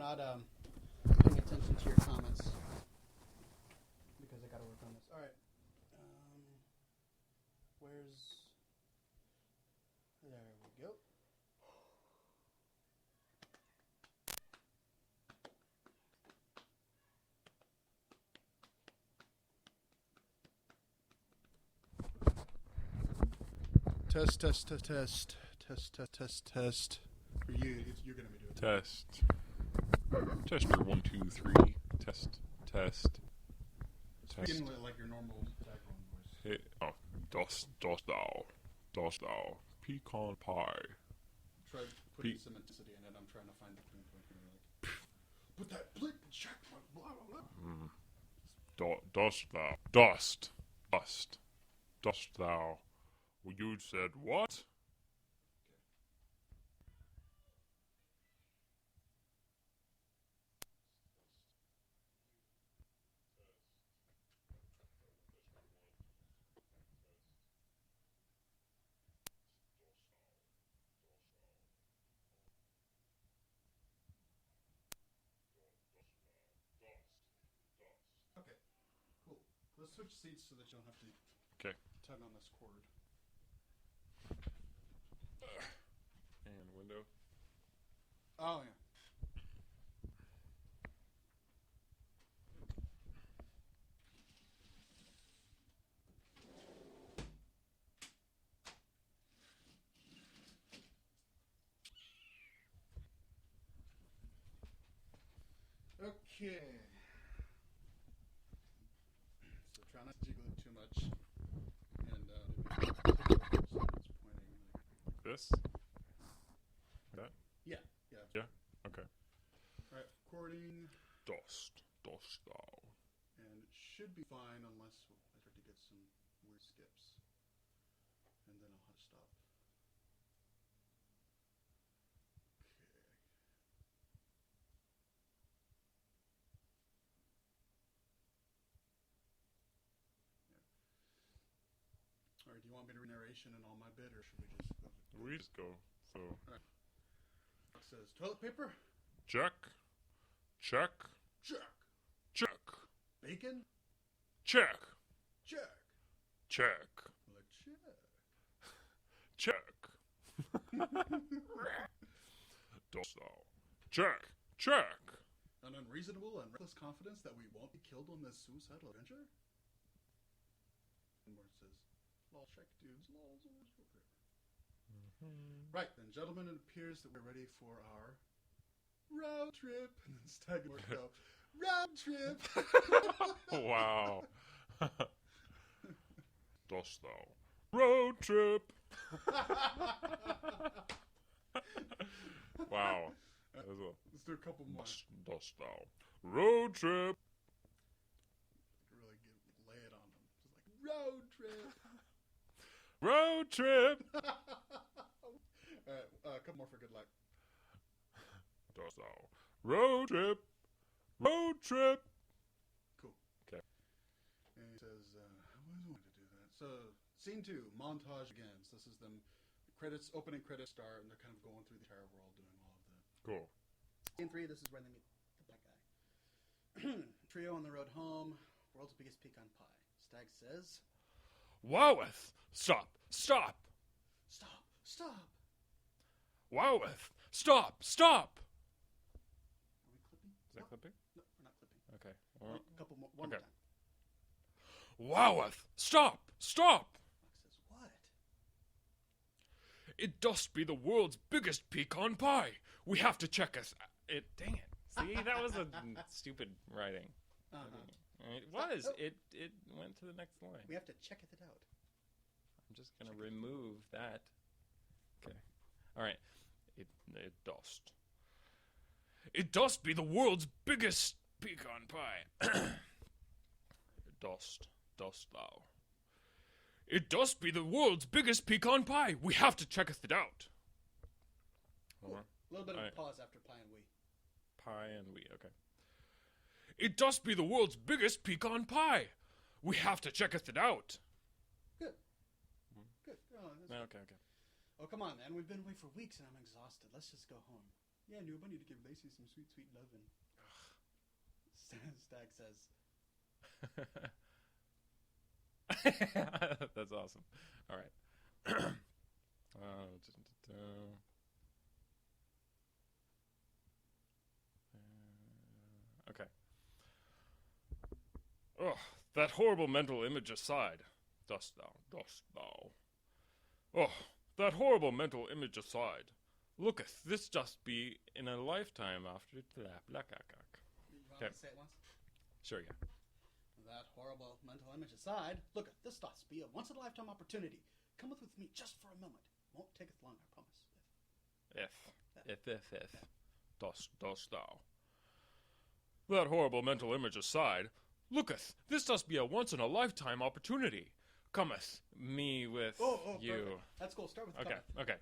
I'm not paying attention to your comments because I got to work on this. All right. Where's... There we go. Test, test, test, test, test, test, test, test. For you, you're gonna be doing Test. Tester 1, 2, 3. Test. Test. Speaking like your normal Staghorn voice. Hey, dost thou pecan pie. Try putting some intensity in it. I'm trying to find the point where you're like, put that blip and check, blah blah blah. Dost thou. Well, you said what? Okay, cool. Let's switch seats so that you don't have to tug on this cord. And window. Oh, yeah. Okay. So try not to jiggle it too much. And so it's pointing Like this? That? Yeah. Yeah? Okay. Alright, recording. Dost thou. And it should be fine unless I start to get some weird skips. And then I'll have to stop. Okay. Alright, do you want me to read narration and all my bit, or should we just go? We just go. So. Alright. It says toilet paper. Check. Check. Bacon. Check. Like Check. Dost thou. Check. An unreasonable and reckless confidence that we won't be killed on this suicidal adventure? And where it says, lol, check, dudes, lols, whatever. Right, then, gentlemen, it appears that we're ready for our road trip. And then Staghorn go, road trip! Wow. Dost thou. Road trip. Wow. Let's do a couple more. Dost thou. Road trip. Really lay it on them. Just like, road trip! Road trip. Alright, a couple more for good luck. Dost thou. Road trip. Cool. Okay. And he says, I always wanted to do that. So, scene 2, montage begins. This is them, opening credits start, and they're kind of going through the entire world doing all of that. Cool. Scene 3, this is where they meet the black guy. Trio on the road home, world's biggest pecan pie. Stag says, Woweth. Stop. Stop! Woweth. Stop. Are we clipping? Is that clipping? No, we're not clipping. Okay. A couple more, one Okay. more time. Woweth. Stop. Fox says, what? It dost be the world's biggest pecan pie. We have to check us. Dang it. See, that was a stupid writing. It was. Oh. It went to the next line. We have to check it out. I'm just going to remove that. Okay. All right. It dost. It dost be the world's biggest pecan pie. Dost thou. It dost be the world's biggest pecan pie. We have to checketh it out. Cool. A little bit of Alright. a pause after pie and we. Pie and we, okay. It dost be the world's biggest pecan pie. We have to checketh it out. Good. Good. Oh, Okay. oh, come on, man. We've been away for weeks and I'm exhausted. Let's just go home. Yeah, noob, I need to give Lacey some sweet, sweet lovin'. Stag says. That's awesome. All right. Okay. Oh, that horrible mental image aside. Dost thou, dost thou. Oh, that horrible mental image aside. Looketh, this just be in a lifetime after You want Okay. to say it once? Sure, yeah. That horrible mental image aside, look, this doth be a once-in-a-lifetime opportunity. Cometh with me just for a moment. Won't taketh long, I promise. If. Dost thou. That horrible mental image aside, looketh, this doth be a once-in-a-lifetime opportunity. Cometh me with you. Perfect. That's cool. Start with Okay.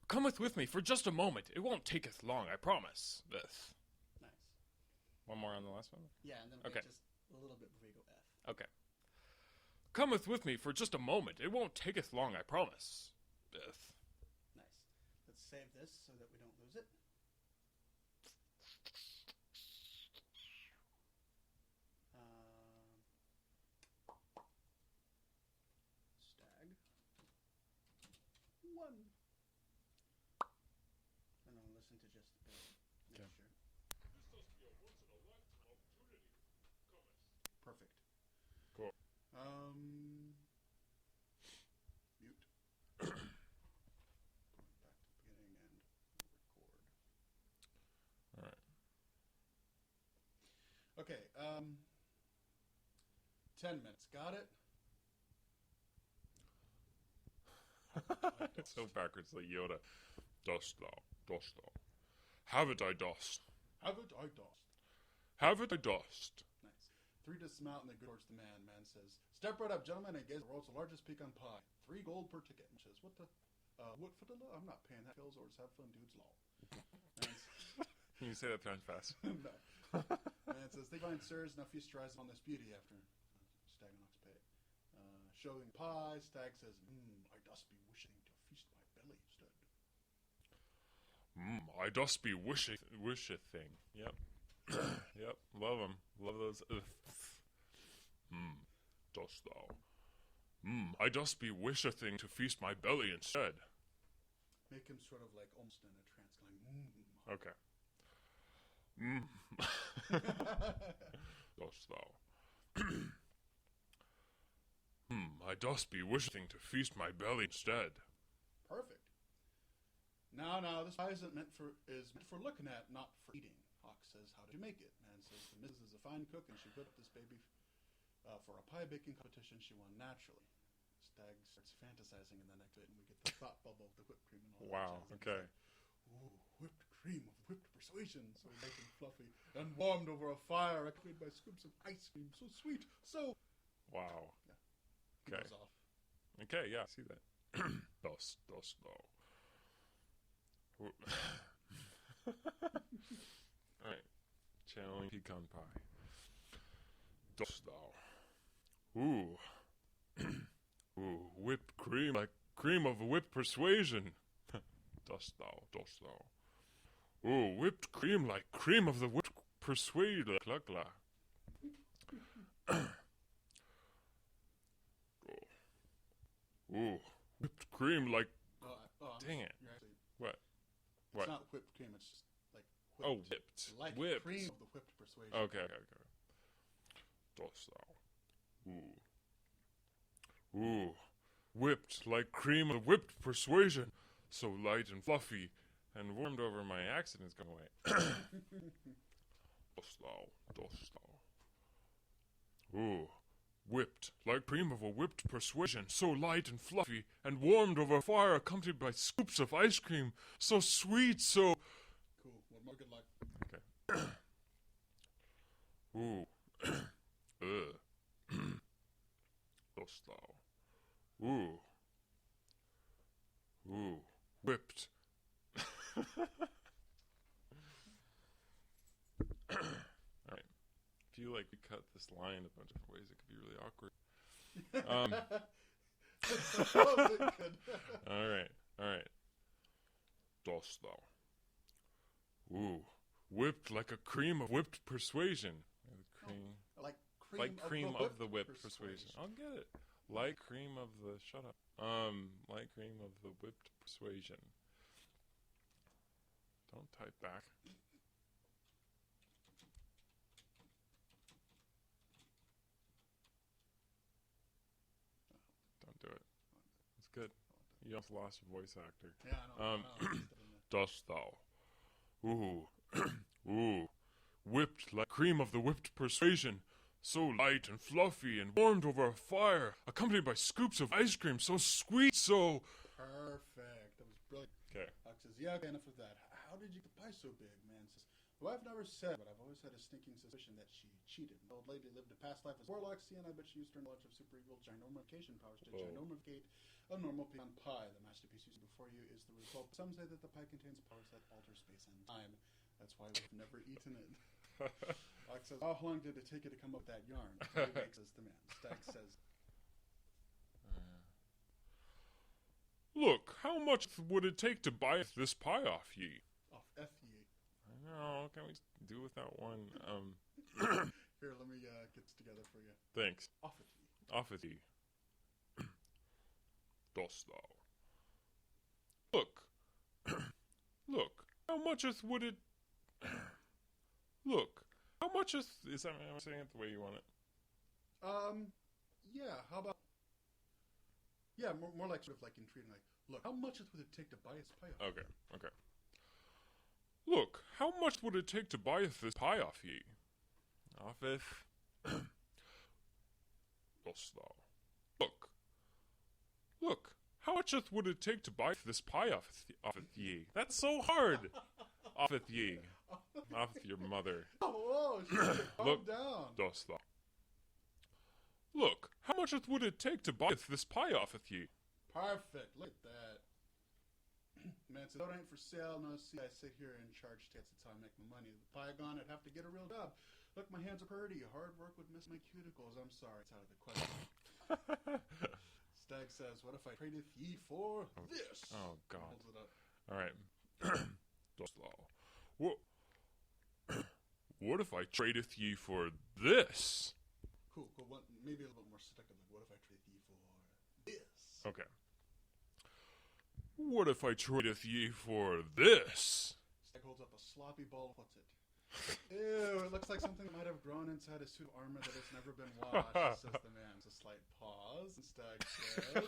Cometh with me for just a moment. It won't taketh long, I promise. This. Nice. One more on the last one? Yeah, and then Okay. just a little bit before you go F. Okay. Cometh with me for just a moment. It won't taketh long, I promise. This. Nice. Let's save this so that we don't lose it. Stag. 1. And I'll listen to just the make Okay. sure. Perfect. Cool. Mute. Going back to the beginning and record. All right. Okay, 10 minutes. Got it? It's so backwards like Yoda. Dost thou. Have it I dost. Have it, I dost. Have it I dost. Nice. 3 dismount and they go towards the man. Man says, step right up, gentlemen, and gaze the world's largest pecan pie. 3 gold per ticket. And says, what for the law? I'm not paying that. Kills or have fun, dude's law. Can you say that 3 times fast? No. Man says, they find sirs, now feast your eyes on this beauty after Stag and Ox pay. Showing pie, Stag says, I dost be wishing to feast my belly instead. I dost be wisheth thing. Yep. Yep. Love them. Love those. Dost thou. I dost be wisheth thing to feast my belly instead. Make him sort of like almost in a trance going, Okay. Dost thou. I dost be wishing to feast my belly instead. Perfect. Now, this pie is meant for looking at, not for eating. Ox says, how did you make it? Man says, the missus is a fine cook and she put up this baby for a pie baking competition she won naturally. Stag starts fantasizing and then next to it and we get the thought bubble of the whipped cream and all Wow, that. okay. Ooh, whipped cream of whipped persuasion, so nice and fluffy, and warmed over a fire accompanied by scoops of ice cream, so sweet, so... Wow. Yeah. Okay. Goes off. Okay, yeah, I see that. Dost thou. Alright. Channeling pecan pie. Dost thou. Ooh. Whipped cream like cream of whipped persuasion. Dost thou. Ooh, whipped cream like cream of the whipped persuasion. Ooh, whipped cream like... Dang it. What? It's not whipped cream, it's just like whipped. Oh, whipped. Like Whipped. cream of the whipped persuasion. Okay. Dost thou. Ooh, whipped like cream of whipped persuasion, so light and fluffy, and warmed over my accidents gone away. Dost thou. Ooh, whipped like cream of a whipped persuasion, so light and fluffy, and warmed over fire, accompanied by scoops of ice cream, so sweet, so... Cool. One more. Good luck. Okay. Ooh. Dost thou. Ooh. Whipped. Alright. I feel like we cut this line a bunch of different ways. It could be really awkward. Alright. dost thou? Ooh, whipped like a cream of whipped persuasion. Cream. Like cream of the whipped persuasion. I'll get it. Like cream of the... Shut up. Like cream of the whipped persuasion. Don't type back. Don't do it. It's good. You also lost your voice actor. Yeah, I know. Dost thou? Ooh. Ooh. Whipped like cream of the whipped persuasion. So light and fluffy and warmed over a fire, accompanied by scoops of ice cream so sweet, so... Perfect. That was brilliant. Okay. Huck says, yeah, okay, enough of that. How did you get the pie so big? Man says, well, I've never said, but I've always had a sneaking suspicion that she cheated. The old lady lived a past life as warlock, and I bet she used her knowledge of super evil ginormification powers to ginormificate a normal pecan pie. The masterpiece you see before you is the result. Some say that the pie contains powers that alter space and time. That's why we've never eaten it. Ox says, how long did it take you to come up with that yarn? Says the man. Stag says, Look, how much would it take to buy this pie off ye? off F ye. I know, can we do without one? Here, let me get this together for you. Thanks. Off with ye. Offeth ye. Dost thou? Look. Look, how mucheth would it... Look, how mucheth... Is that... Am I saying it the way you want it? Yeah, how about... Yeah, more like sort of like intriguing, like, look, how much would it take to buy this pie off? Okay. Look, how much would it take to buy this pie off ye? Offeth. Dost thou? Look, how much would it take to buy this pie offeth ye? That's so hard! Offeth ye. Offeth your mother. Oh, shit, calm down. Dost thou? Look, how much would it take to buy this pie offeth ye? Perfect, look at that. Man says, it ain't for sale, no, see, I sit here and charge tickets, that's how I make my money. The pie gone, I'd have to get a real job. Look, my hands are pretty, hard work would miss my cuticles, I'm sorry, it's out of the question. Stag says, what if I tradeth ye for this? Oh, God. Holds it up. Alright. Dost thou? What if I tradeth ye for this? Cool. Maybe a little bit more seductive, like, what if I tradeth ye for this? Okay. What if I tradeth ye for this? Stag holds up a sloppy ball and puts it. Ew, it looks like something that might have grown inside a suit of armor that has never been washed, says the man. It's a slight pause, and Stag says...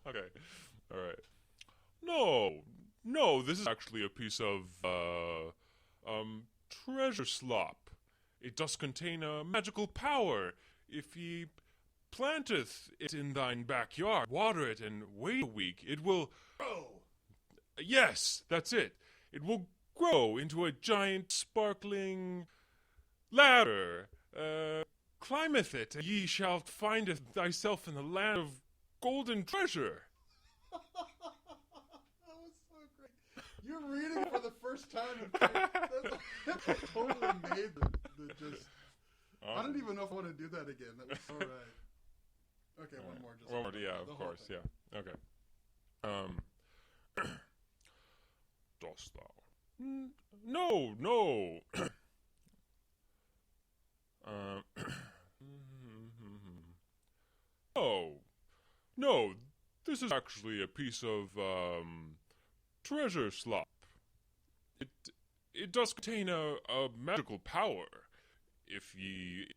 Okay. Alright. No, this is actually a piece of, treasure slop. It does contain a magical power. If ye planteth it in thine backyard, water it, and wait a week, it will... Grow! Yes, that's it. It will grow into a giant, sparkling ladder. Climbeth it, and ye shall find thyself in the land of golden treasure. That was so great. You're reading for the first time and that totally made the just... I don't even know if I want to do that again. That was so right. Okay, one more. Just one more, yeah, of course, yeah. Okay. Dost thou? No. No, this is actually a piece of, treasure slop. It does contain a magical power. If ye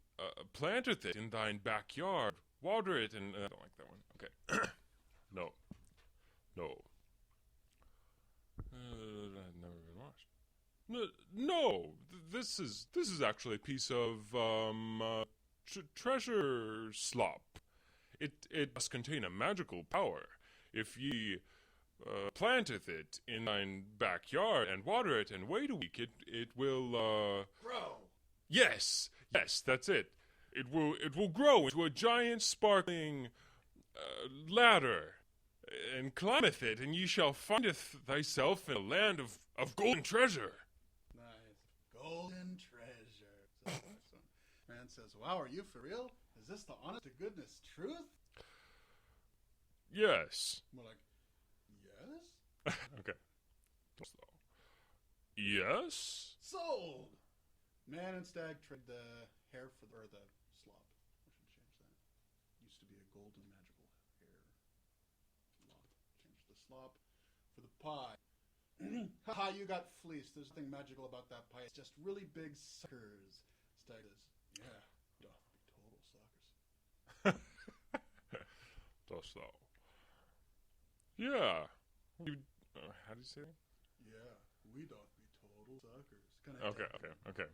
planteth it in thine backyard, water it, and... I don't like that one. Okay. No. I've never been washed. No. This is actually a piece of treasure slop. It does contain a magical power. If ye planteth it in thine backyard and water it and wait a week, it will Grow! Yes, that's it. It will grow into a giant sparkling ladder, and climbeth it, and ye shall findeth thyself in a land of golden treasure. Nice. Golden treasure. So, man says, wow, are you for real? Is this the honest to goodness truth? Yes. More like, yes? Okay. Dost thou? Yes? Sold! Man and stag trade the hair for the slop. I should change that. Used to be a golden magical hair slop. Change the slop for the pie. Haha, you got fleeced. There's nothing magical about that pie. It's just really big suckers. Stag says, yeah, doth be total suckers. Dost thou? Yeah. How do you say that? Yeah, we doth be total suckers. Okay.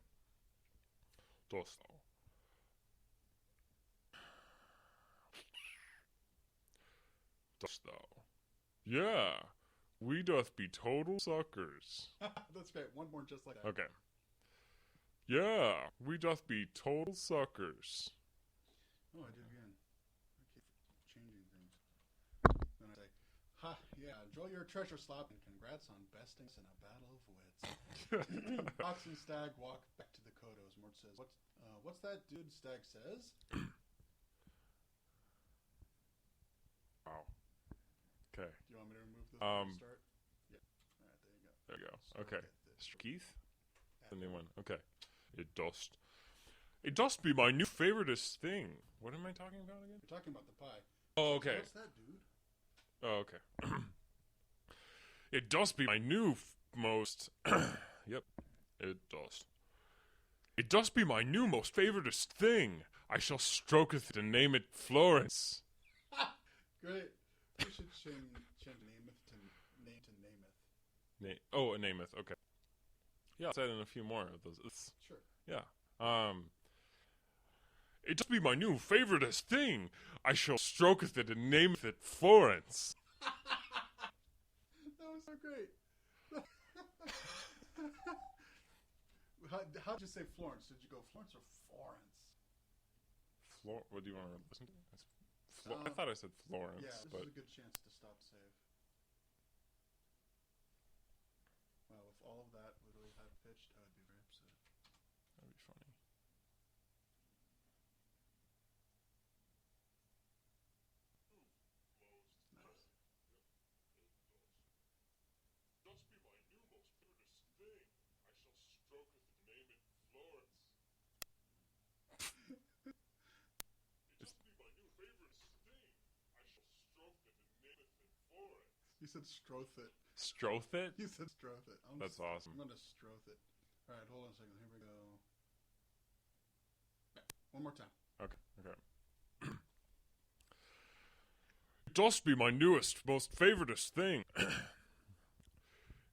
Dost thou? Dost thou? Yeah. We doth be total suckers. That's great. One more just like that. Okay. Yeah. We doth be total suckers. Oh, I did again. I keep changing things. Then I say, ha, yeah, enjoy your treasure slop and congrats on besting us in a battle of wits. Ox and Stag walk back to the Kodos. Mort says, what's that dude Stag says? Wow. Okay. Do you want me to remove this from the start? Yeah. All right, there you go. There you go. So Okay. Keith? Add The new that. one. Okay. It dost be my new favoritest thing. What am I talking about again? We're talking about the pie. Oh, okay. What's that, dude? Oh, okay. It does be my new most... Yep, it does. It does be my new most favoritest thing. I shall stroketh it and name it Florence. Great. We should change Nameth to Nameth. A Nameth, okay. Yeah, I'll add in a few more of those. Sure. Yeah. It does be my new favoritest thing. I shall stroketh it and nameth it Florence. That was so great. How'd you say Florence? Did you go Florence or Florence? What do you want to listen to? I thought I said Florence. Yeah, this but... is a good chance to stop save. Wow, if all of that were really high pitched, I would be very upset. That'd be funny. Nice. Dost be my new most favoritest thing. I shall stroketh and name it Florence. It does be my new favoritest thing. I shall stroke it and name it Florence. You said stroth it. Stroth it? You said stroth it. That's awesome. I'm gonna stroth it. All right, hold on a second. Here we go. Yeah, one more time. Okay. It does be my newest, most favoritest thing.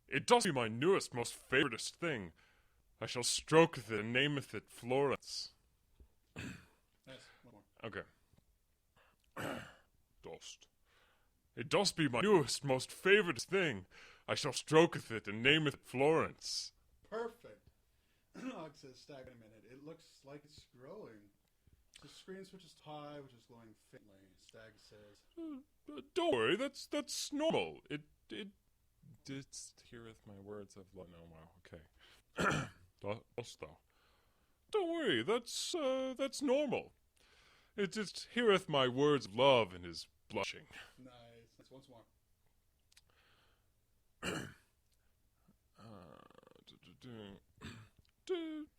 It does be my newest, most favoritest thing. I shall stroketh it and nameth it Florence. Nice. One more. Okay. Dost. It does be my newest, most favoritest thing. I shall stroketh it and nameth it Florence. Perfect. Ox says, Stag, wait a minute. It looks like it's growing. The screen switches to high, which is glowing faintly. Stag says, Don't worry, that's normal. It heareth my words of love. No, wow, okay. Dost thou? Don't worry, that's normal. It just heareth my words of love and is blushing. nice. That's once more.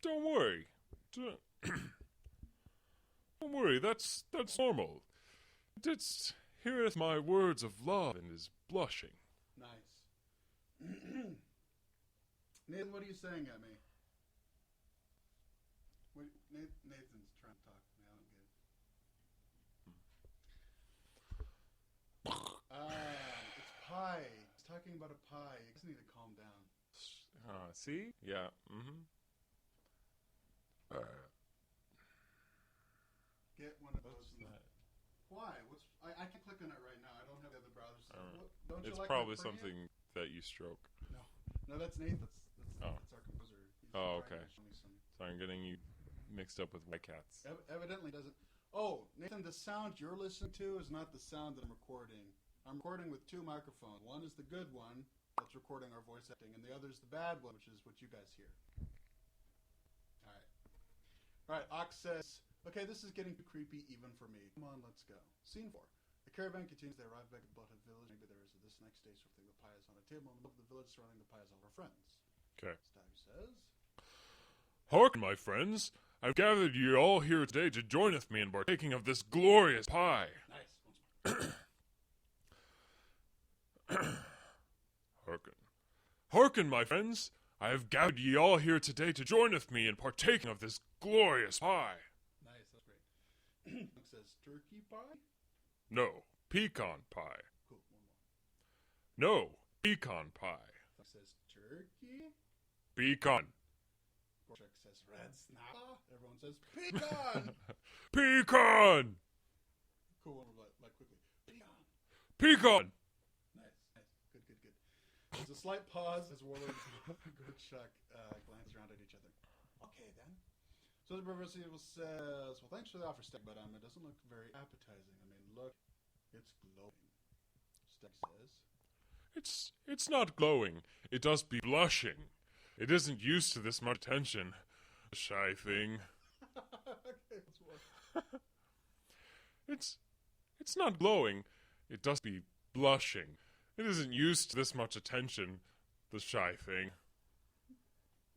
Don't worry. Don't worry, that's normal. It just heareth my words of love and is blushing. Nice. Nathan, what are you saying at me? Nathan's trying to talk to me. I don't get it. It's pie. He's talking about a pie. You just need to calm down. See? Yeah. Mm-hmm. Get one of those. What's that? Why? I can click on it right now. I don't have the other browsers. Don't you It's like probably my preview? something that you stroke. No, that's Nathan. Oh. That's our composer. He's Oh, trying okay. to show me some. So I'm getting you mixed up with white cats. Evidently doesn't. Oh, Nathan, the sound you're listening to is not the sound that I'm recording. I'm recording with two microphones. One is the good one that's recording our voice acting, and the other is the bad one, which is what you guys hear. All right, Ox says, okay, this is getting too creepy even for me. Come on, let's go. Scene 4. The caravan continues. They arrive back at the Bloodhead village. Maybe there is this next day sort of thing. The pie is on a table in the middle of the village. Surrounding the pie is all our friends. Okay. Stag says, Hearken, my friends. I've gathered you all here today to join with me in partaking of this glorious pie. nice. Once more. Hearken. Hearken, my friends. I have gathered ye all here today to join with me in partaking of this glorious pie. Nice, that's great. Luke says, turkey pie? No, pecan pie. Cool, one more. No, pecan pie. Luke says, turkey? Pecan. Gorchak says, red snapper? Everyone says, pecan! Pecan! Cool, one more, like quickly. Pecan! Pecan! Nice. Good. There's a slight pause as Warlord and Gorchak glance around at each other. Okay, then. So the Professor says, well, thanks for the offer, Stag, but it doesn't look very appetizing. I mean, look, it's glowing. Stag says, It's not glowing. It does be blushing. It isn't used to this much attention. Shy thing. okay, what's more? It's not glowing. It does be blushing. It isn't used to this much attention. The shy thing.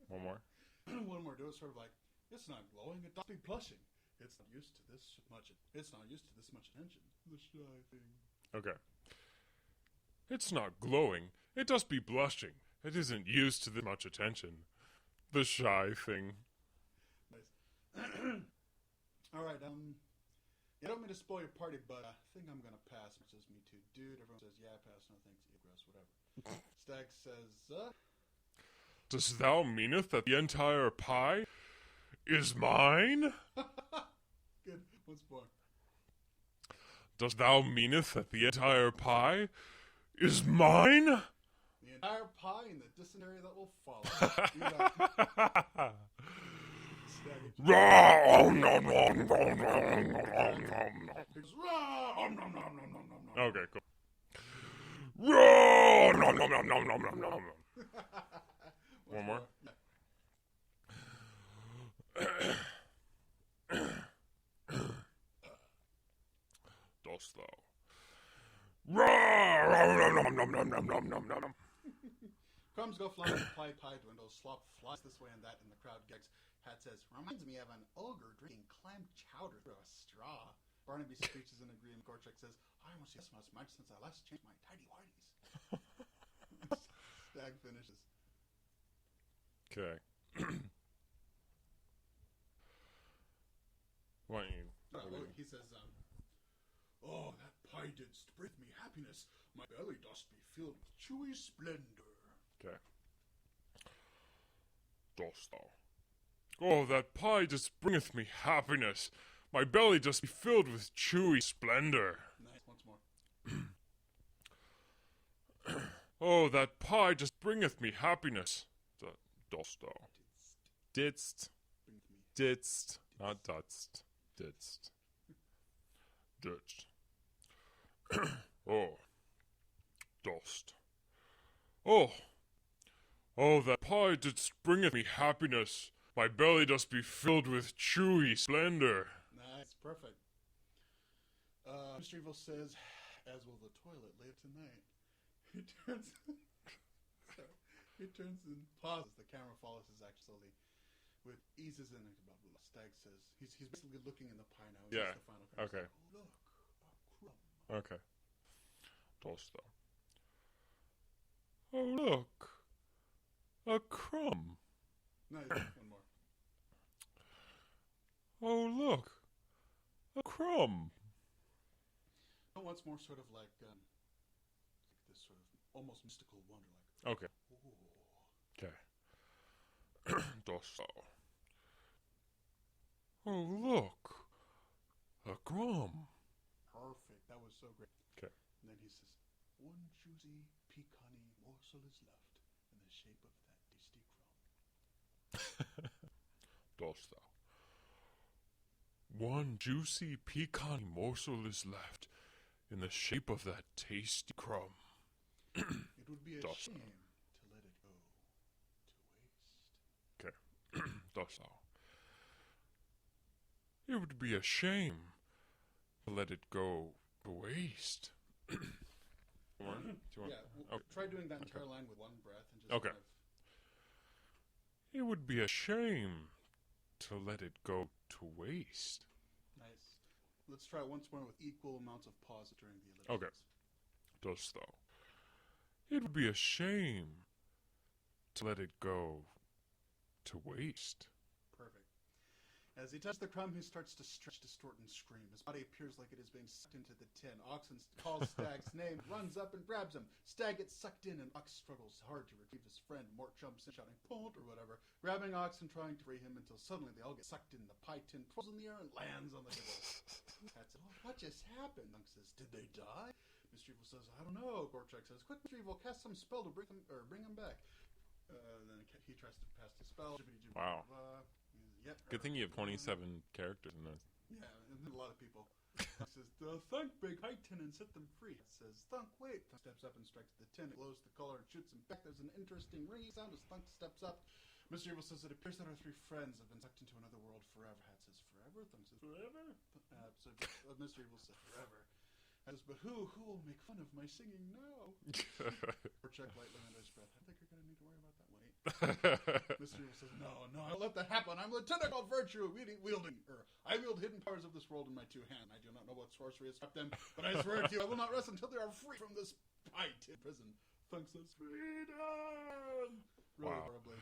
One more. One more. Do it sort of like, it's not glowing. It does be blushing. It's not used to this much. It's not used to this much attention. The shy thing. Okay. It's not glowing. It does be blushing. It isn't used to this much attention. The shy thing. Nice. All right. You don't mean to spoil your party, but I think I'm gonna pass. It says me too, dude. Everyone says yeah, pass. No thanks, egress, whatever. Stag says, Dost thou meaneth that the entire pie is mine? Good. Once more. Dost thou meaneth that the entire pie is mine? The entire pie and the dysentery that will follow. Stag. Okay, cool. One more. Dost thou? Crumbs go flying, pie dwindles, slop flies this way and that, and the crowd gags. Hat says, reminds me of an ogre drinking clam chowder through a straw. Barnaby screeches in agreement. Gorchak says, I almost this much since I last changed my tidy whities. Stag finishes. Okay. Why don't you? He says, oh, that pie didst bring me happiness. My belly dost be filled with chewy splendor. Okay. Dost thou? Oh, that pie just bringeth me happiness. My belly dost be filled with chewy splendor. Nice, once more. Oh, that pie just bringeth me happiness. Dost thou? Didst. Didst. Not dudst. Didst. Didst. Oh. Dost. Oh. Oh, that pie didst bringeth me happiness. My belly does be filled with chewy splendor. Nice, perfect. Mr. Evil says, as will the toilet later tonight. He turns and pauses. The camera follows his act slowly. With eases in it. Stag says, he's basically looking in the pie now. Yeah, the final camera. okay. Oh, look, a crumb. Okay. Dost thou? Oh, look. A crumb. Nice, one more. Oh, look. A crumb. Once more, sort of like this sort of almost mystical wonder, like. Okay. Ooh. Okay. Dost thou? Oh, look. A crumb. Perfect. That was so great. Okay. And then he says, one juicy, pecan-y morsel is left in the shape of that tasty crumb. Dost thou? One juicy pecan morsel is left in the shape of that tasty crumb. It would be a Dost shame thou? to let it go to waste. Okay. Dost thou? It would be a shame to let it go Waste. Do you want? Yeah, try doing that entire line with one breath and just Okay. kind of... It would be a shame to let it go to waste. Nice. Let's try it once more with equal amounts of pause during the ellipsis. Okay. Dost thou? It would be a shame to let it go to waste. Perfect. As he touches the crumb, he starts to stretch, distort, and scream. His body appears like it is being sucked into the tin. Oxen calls Stag's name, runs up and grabs him. Stag gets sucked in, and Ox struggles hard to retrieve his friend. Mort jumps in, shouting, "Pont," or whatever, grabbing Ox and trying to free him until suddenly they all get sucked in. The pie tin twirls in the air and lands on the table. That's it. Oh, what just happened? Thunk says, "Did they die?" Mr. Evil says, "I don't know." Gorchak says, "Quick, Mr. Evil, cast some spell to bring him back." Then he tries to pass the spell. Wow. Yep. Good thing you have 27 characters in this. Yeah, and then a lot of people. He says, "Thunk, big high tin and set them free." It says, "Thunk, wait." Thunk steps up and strikes the tin. It glows the color and shoots him back. There's an interesting ringing sound as Thunk steps up. Mr. Evil says, "It appears that our three friends have been sucked into another world forever." Hat says, "Forever?" Thunk says, "Forever?" Mr. Evil says, "Forever." Hat says, "But who will make fun of my singing now?" Or check lightly under his breath. "I think you're going to need to worry about that. Wait." Mr. Evil says, No, I won't let that happen. I'm Lieutenant called Virtue, I wield hidden powers of this world in my two hands. I do not know what sorcery has trapped them, but I swear to you, I will not rest until they are free from this pie-tin prison. Thunk says, "Freedom!" Really Wow. horribly.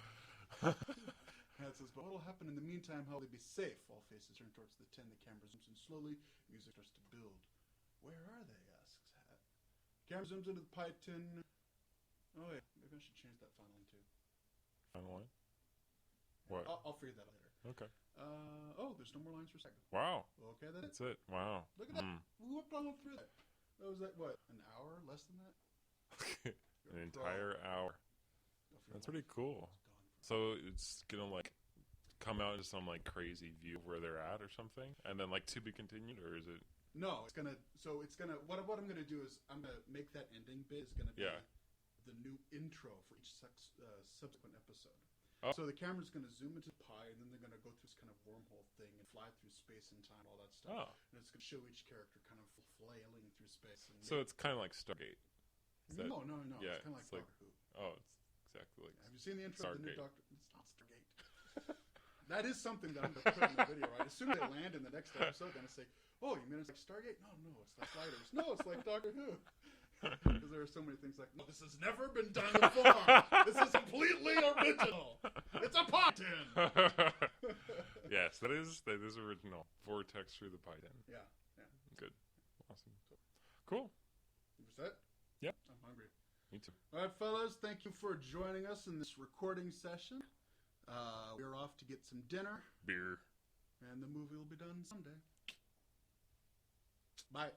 Hat says, "But what will happen in the meantime? How will they be safe?" All faces turn towards the tin. The camera zooms in slowly. Music starts to build. "Where are they?" asks Hat. Camera zooms into the pie tin. Oh, wait. Maybe I should change that final one, too. Final line? What? I'll figure that out later. Okay. There's no more lines for Stag. Wow. Okay, that's That's it. Wow. Look at that. We whooped on through that. That was like, what, an hour? Less than that? An entire hour. That's pretty cool. So it's gonna like come out into some like crazy view of where they're at or something, and then like to be continued, or is it? No, it's gonna. What I'm gonna do is I'm gonna make that ending bit is gonna be the new intro for each subsequent episode. Oh. So the camera's gonna zoom into the pie, and then they're gonna go through this kind of wormhole thing and fly through space and time, all that stuff. Oh. And it's gonna show each character kind of flailing through space. And So it's kind of like Stargate. No. Yeah, It's kind of like it's like- Doctor Who. Oh, it's exactly like. Have you seen the intro of the new Stargate. Doctor? It's not Stargate. That is something that I'm going to put in the video, right? As soon as they land in the next episode, they're going to say, "Oh, you mean it's like Stargate?" No, it's like Sliders. No, it's like Doctor Who. Because there are so many things like, "No, this has never been done before. This is completely original. It's a pie tin." Yes, that is original. Vortex through the pie tin. Yeah. Good. Awesome. Cool. You set? Yep. I'm hungry. Me too. All right, fellas, thank you for joining us in this recording session. We're off to get some dinner, Beer. and the movie will be done someday. Bye.